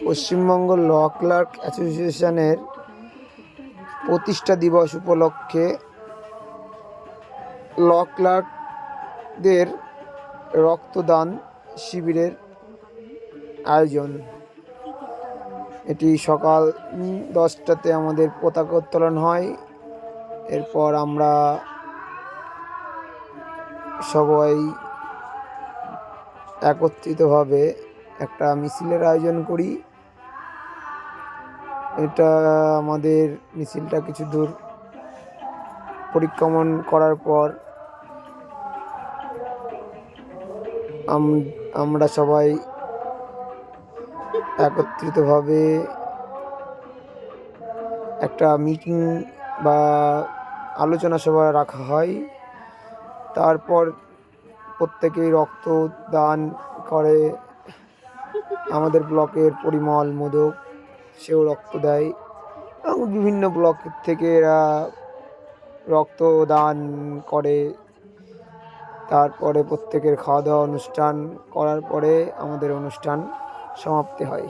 পশ্চিমবঙ্গ ল clerk অ্যাসোসিয়েশনের প্রতিষ্ঠা দিবস উপলক্ষে ল ক্লার্কদের রক্তদান শিবিরের আয়োজন। এটি সকাল 10টাতে আমাদের পতাকা উত্তোলন হয়। এরপর আমরা সবাই একত্রিতভাবে একটা মিছিলের আয়োজন করি। এটা আমাদের মিছিলটা কিছু দূর পরিক্রমণ করার পর আমরা সবাই একত্রিতভাবে একটা মিটিং বা আলোচনা সভা রাখা হয়। তারপর প্রত্যেকেই রক্তদান করে। আমাদের ব্লকের পরিমল মোদক, সেও রক্ত দেয় এবং বিভিন্ন ব্লক থেকে এরা রক্তদান করে। তারপরে প্রত্যেকের খাওয়া দাওয়া অনুষ্ঠান করার পরে আমাদের অনুষ্ঠান সমাপ্তি হয়।